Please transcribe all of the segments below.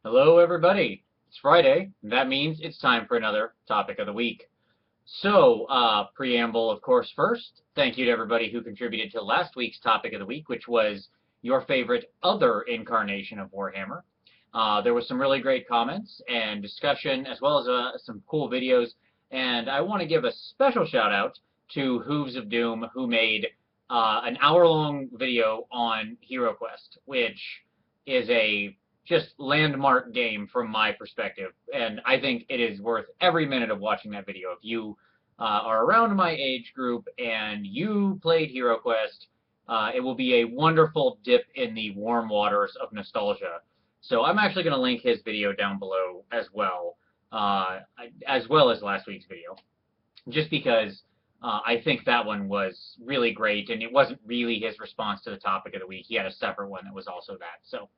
Hello, everybody. It's Friday, and that means it's time for another topic of the week. Preamble, of course, first. Thank you to everybody who contributed to last week's topic of the week, which was your favorite other incarnation of Warhammer. There was some really great comments and discussion, as well as some cool videos. And I want to give a special shout out to Hooves of Doom, who made an hour-long video on Hero Quest, which is a just landmark game from my perspective, and I think it is worth every minute of watching that video. If you are around my age group and you played Hero Quest, it will be a wonderful dip in the warm waters of nostalgia. So I'm actually going to link his video down below as well as last week's video, just because I think that one was really great, and it wasn't really his response to the topic of the week. He had a separate one that was also that. So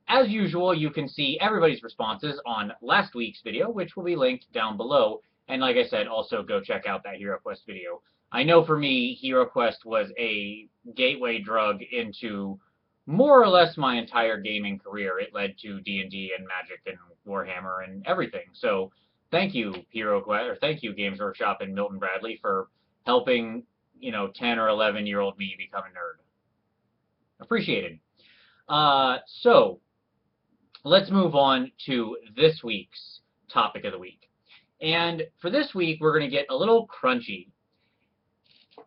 as usual, you can see everybody's responses on last week's video, which will be linked down below. And like I said, also go check out that Hero Quest video. I know for me, Hero Quest was a gateway drug into more or less my entire gaming career. It led to D&D and Magic and Warhammer and everything. So thank you, Hero Quest, or thank you, Games Workshop and Milton Bradley, for helping, 10 or 11-year-old me become a nerd. Appreciated. So let's move on to this week's topic of the week. And for this week, we're going to get a little crunchy.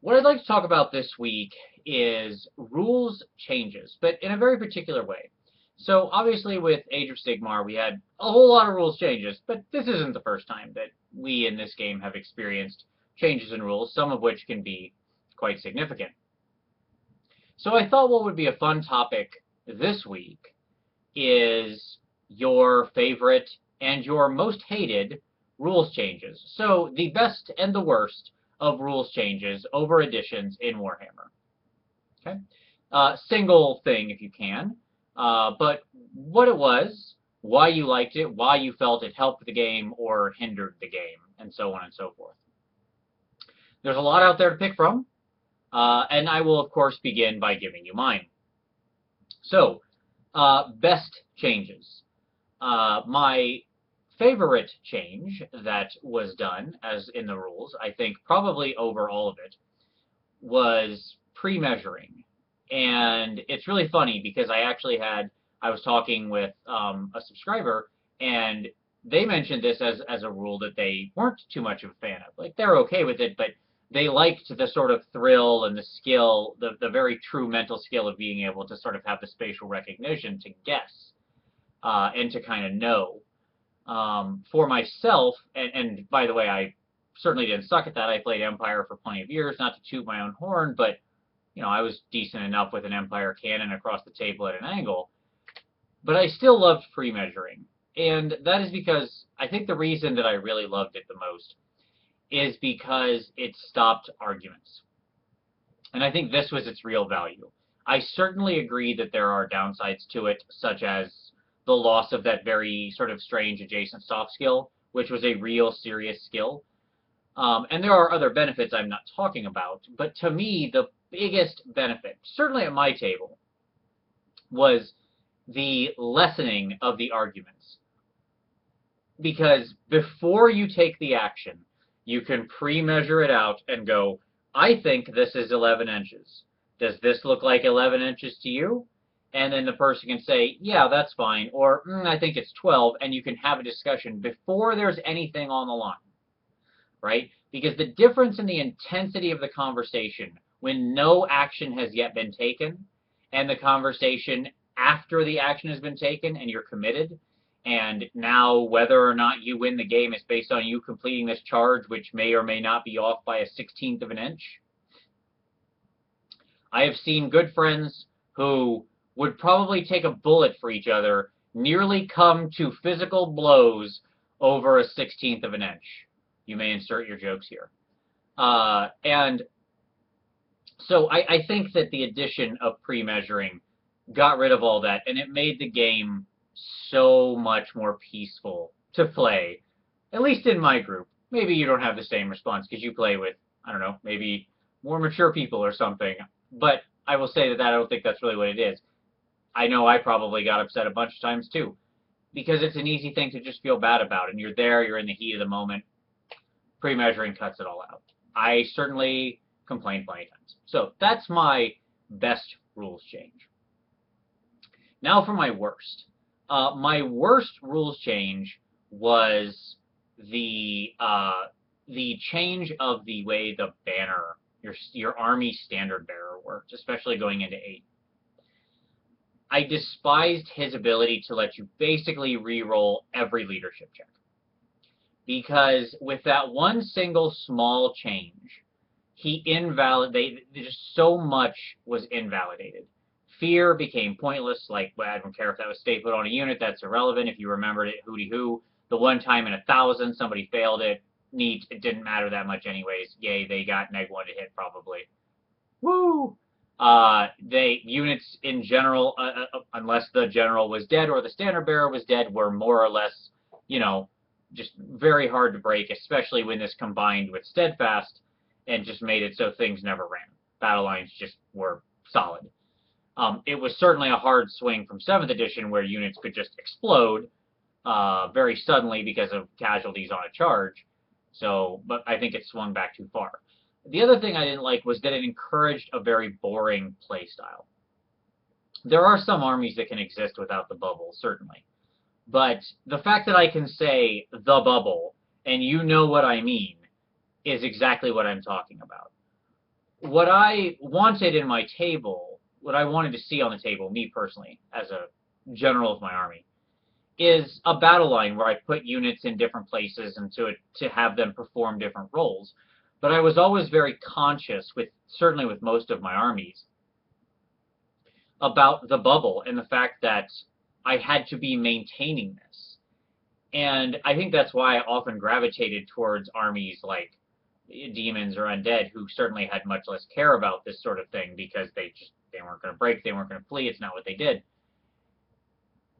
What I'd like to talk about this week is rules changes, but in a very particular way. So obviously with Age of Sigmar, we had a whole lot of rules changes, but this isn't the first time that we in this game have experienced changes in rules, some of which can be quite significant. So I thought what would be a fun topic this week is your favorite and your most hated rules changes. So the best and the worst of rules changes over editions in Warhammer. Okay, single thing if you can, but what it was, why you liked it, why you felt it helped the game or hindered the game, and so on and so forth. There's a lot out there to pick from, and I will of course begin by giving you mine. So, best changes. My favorite change that was done, as in the rules, I think probably over all of it, was pre-measuring. And it's really funny because I was talking with a subscriber, and they mentioned this as a rule that they weren't too much of a fan of. Like, they're okay with it, but they liked the sort of thrill and the skill, the very true mental skill of being able to sort of have the spatial recognition to guess and to kind of know. For myself, and by the way, I certainly didn't suck at that. I played Empire for plenty of years, not to toot my own horn, but I was decent enough with an Empire cannon across the table at an angle. But I still loved pre-measuring, and that is because I think the reason that I really loved it the most is because it stopped arguments. And I think this was its real value. I certainly agree that there are downsides to it, such as the loss of that very sort of strange adjacent soft skill, which was a real serious skill. And there are other benefits I'm not talking about, but to me, the biggest benefit, certainly at my table, was the lessening of the arguments. Because before you take the action, you can pre-measure it out and go, I think this is 11 inches. Does this look like 11 inches to you? And then the person can say, yeah, that's fine, or I think it's 12, and you can have a discussion before there's anything on the line, right? Because the difference in the intensity of the conversation when no action has yet been taken and the conversation after the action has been taken and you're committed, and now whether or not you win the game is based on you completing this charge, which may or may not be off by a 16th of an inch. I have seen good friends who would probably take a bullet for each other nearly come to physical blows over a 16th of an inch. You may insert your jokes here. And so I think that the addition of pre-measuring got rid of all that, and it made the game so much more peaceful to play, at least in my group. Maybe you don't have the same response because you play with, I don't know, maybe more mature people or something. But I will say that I don't think that's really what it is. I know I probably got upset a bunch of times too. because it's an easy thing to just feel bad about, and you're there, you're in the heat of the moment. Pre-measuring cuts it all out. I certainly complained plenty of times. So that's my best rules change. Now for my worst. My worst rules change was the change of the way the banner, your army standard bearer worked, especially going into 8. I despised his ability to let you basically re-roll every leadership check. Because with that one single small change, just so much was invalidated. Fear became pointless, like, well, I don't care if that was stay put on a unit, that's irrelevant. If you remembered it, hooty-hoo. The one time in 1,000 somebody failed it, neat, it didn't matter that much anyways. Yay, they got -1 to hit probably. Woo! Units in general, unless the general was dead or the standard bearer was dead, were more or less, just very hard to break, especially when this combined with Steadfast and just made it so things never ran. Battle lines just were solid. It was certainly a hard swing from 7th edition where units could just explode very suddenly because of casualties on a charge. But I think it swung back too far. The other thing I didn't like was that it encouraged a very boring playstyle. There are some armies that can exist without the bubble, certainly. But the fact that I can say the bubble, and you know what I mean, is exactly what I'm talking about. What I wanted in my table, what I wanted to see on the table, me personally, as a general of my army, is a battle line where I put units in different places and to have them perform different roles. But I was always very conscious, certainly with most of my armies, about the bubble and the fact that I had to be maintaining this. And I think that's why I often gravitated towards armies like demons or undead, who certainly had much less care about this sort of thing because they weren't going to break, they weren't going to flee, it's not what they did.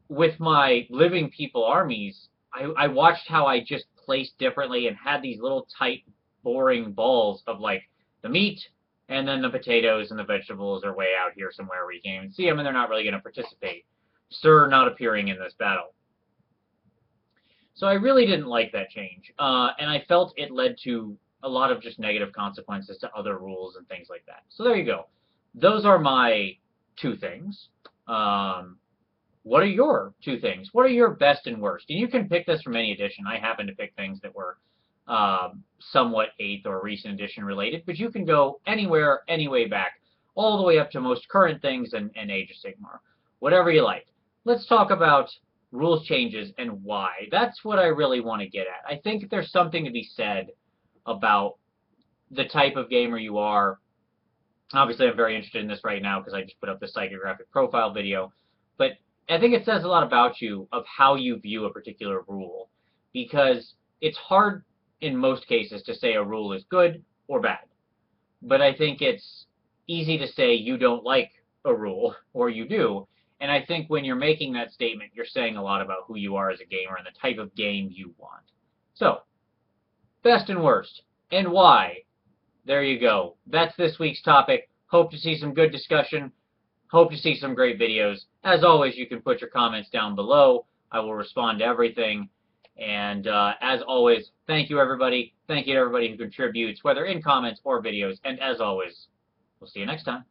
With my living people armies, I watched how I just placed differently and had these little tight, boring balls of like the meat, and then the potatoes and the vegetables are way out here somewhere where you can't even see them, and they're not really going to participate. Sir not appearing in this battle. So I really didn't like that change, and I felt it led to a lot of just negative consequences to other rules and things like that. So there you go. Those are my 2 things. What are your 2 things? What are your best and worst? And you can pick this from any edition. I happen to pick things that were somewhat 8th or recent edition related, but you can go anywhere, any way back, all the way up to most current things and Age of Sigmar. Whatever you like. Let's talk about rules changes and why. That's what I really want to get at. I think there's something to be said about the type of gamer you are. Obviously, I'm very interested in this right now because I just put up the psychographic profile video, but I think it says a lot about you of how you view a particular rule, because it's hard in most cases to say a rule is good or bad, but I think it's easy to say you don't like a rule, or you do, and I think when you're making that statement, you're saying a lot about who you are as a gamer and the type of game you want. So, best and worst, and why. There you go. That's this week's topic. Hope to see some good discussion. Hope to see some great videos. As always, you can put your comments down below. I will respond to everything. And as always, thank you, everybody. Thank you to everybody who contributes, whether in comments or videos. And as always, we'll see you next time.